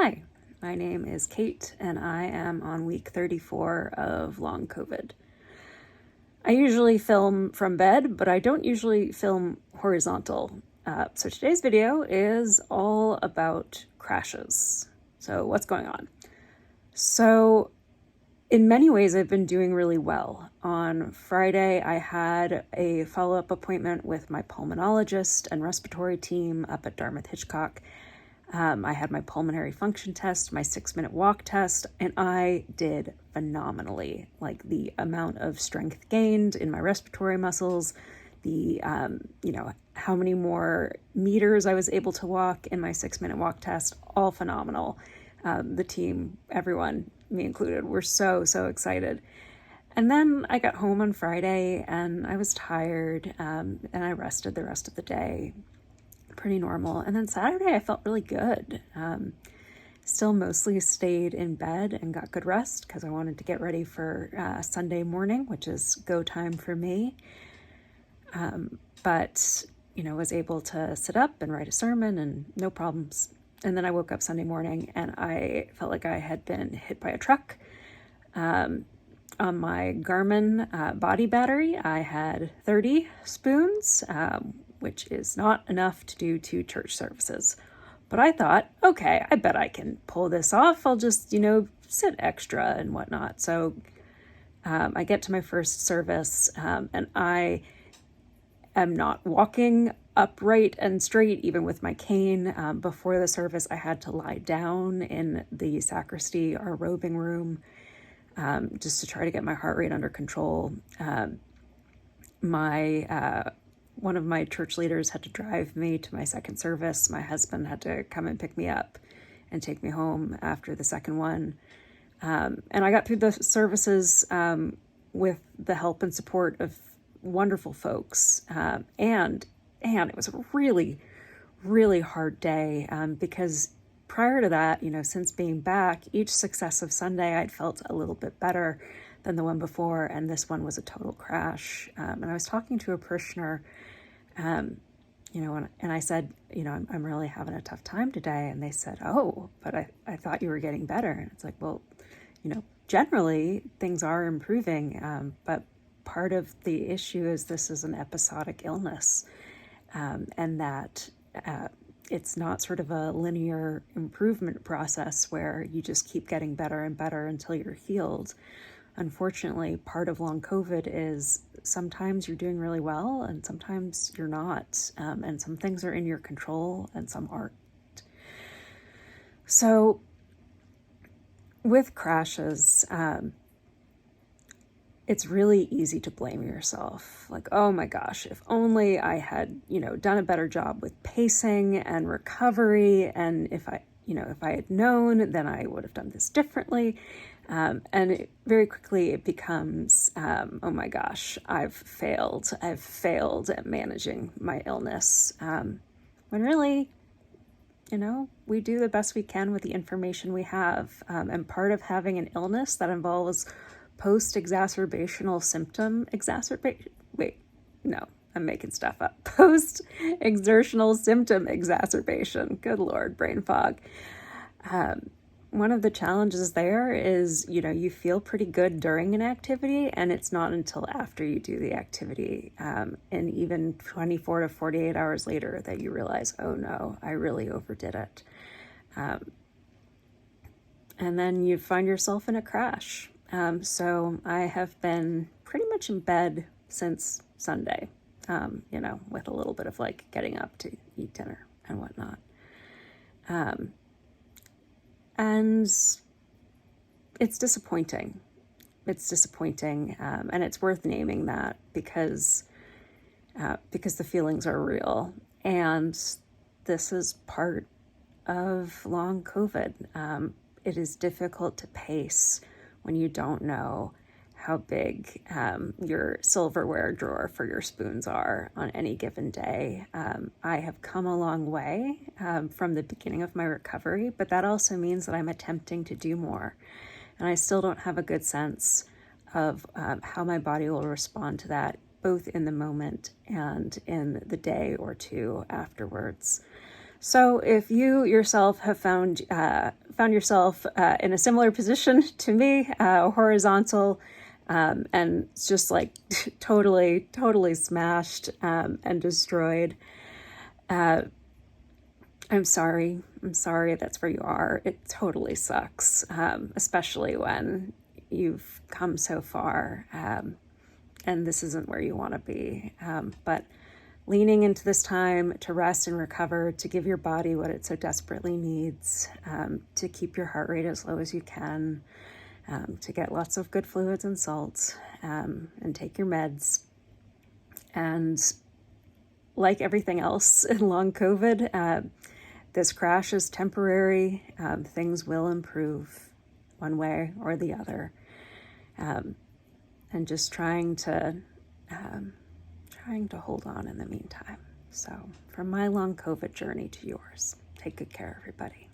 Hi, my name is Kate, and I am on week 34 of long COVID. I usually film from bed, but I don't usually film horizontal. So today's video is all about crashes. So what's going on? So in many ways, I've been doing really well. On Friday, I had a follow-up appointment with my pulmonologist and respiratory team up at Dartmouth-Hitchcock. I had my pulmonary function test, my 6-minute walk test, and I did phenomenally. Like the amount of strength gained in my respiratory muscles, the, how many more meters I was able to walk in my 6-minute walk test, all phenomenal. The team, everyone, me included, were so excited. And then I got home on Friday and I was tired, and I rested the rest of the day. Pretty normal. And then Saturday I felt really good. Still mostly stayed in bed and got good rest because I wanted to get ready for Sunday morning, which is go time for me. But was able to sit up and write a sermon and no problems. And then I woke up Sunday morning and I felt like I had been hit by a truck. On my Garmin body battery, I had 30 spoons, which is not enough to do 2 church services. But I thought, okay, I bet I can pull this off. I'll just, sit extra and whatnot. So I get to my first service and I am not walking upright and straight, even with my cane. Before the service, I had to lie down in the sacristy, our robing room, just to try to get my heart rate under control. One of my church leaders had to drive me to my second service. My husband had to come and pick me up and take me home after the second one. And I got through the services with the help and support of wonderful folks. And it was a really, really hard day because prior to that, since being back, each successive Sunday I'd felt a little bit better than the one before, and this one was a total crash. And I was talking to a parishioner, and I said, I'm really having a tough time today. And they said, oh, but I thought you were getting better. And it's like, well, generally things are improving, but part of the issue is this is an episodic illness, and that it's not sort of a linear improvement process where you just keep getting better and better until you're healed. Unfortunately, part of long COVID is sometimes you're doing really well and sometimes you're not. And some things are in your control and some aren't. So with crashes, it's really easy to blame yourself. Like, oh my gosh, if only I had, done a better job with pacing and recovery. And if I had known, then I would have done this differently. And very quickly it becomes, oh my gosh, I've failed at managing my illness. When really, we do the best we can with the information we have. And part of having an illness that involves post-exertional symptom exacerbation. Wait, no, I'm making stuff up. Post-exertional symptom exacerbation. Good Lord, brain fog. One of the challenges there is, you feel pretty good during an activity, and it's not until after you do the activity, and even 24 to 48 hours later that you realize, oh no, I really overdid it. And then you find yourself in a crash. So I have been pretty much in bed since Sunday, with a little bit of getting up to eat dinner and whatnot. And it's disappointing. And it's worth naming that because the feelings are real. And this is part of long COVID. It is difficult to pace when you don't know how big your silverware drawer for your spoons are on any given day. I have come a long way from the beginning of my recovery, but that also means that I'm attempting to do more. And I still don't have a good sense of how my body will respond to that, both in the moment and in the day or two afterwards. So if you yourself have found found yourself in a similar position to me, horizontal, and it's just like totally smashed and destroyed. I'm sorry that's where you are. It totally sucks, especially when you've come so far and this isn't where you want to be. But leaning into this time to rest and recover, to give your body what it so desperately needs, to keep your heart rate as low as you can, to get lots of good fluids and salts, and take your meds. And like everything else in long COVID, this crash is temporary. Things will improve one way or the other. And just trying to hold on in the meantime. So from my long COVID journey to yours, take good care, everybody.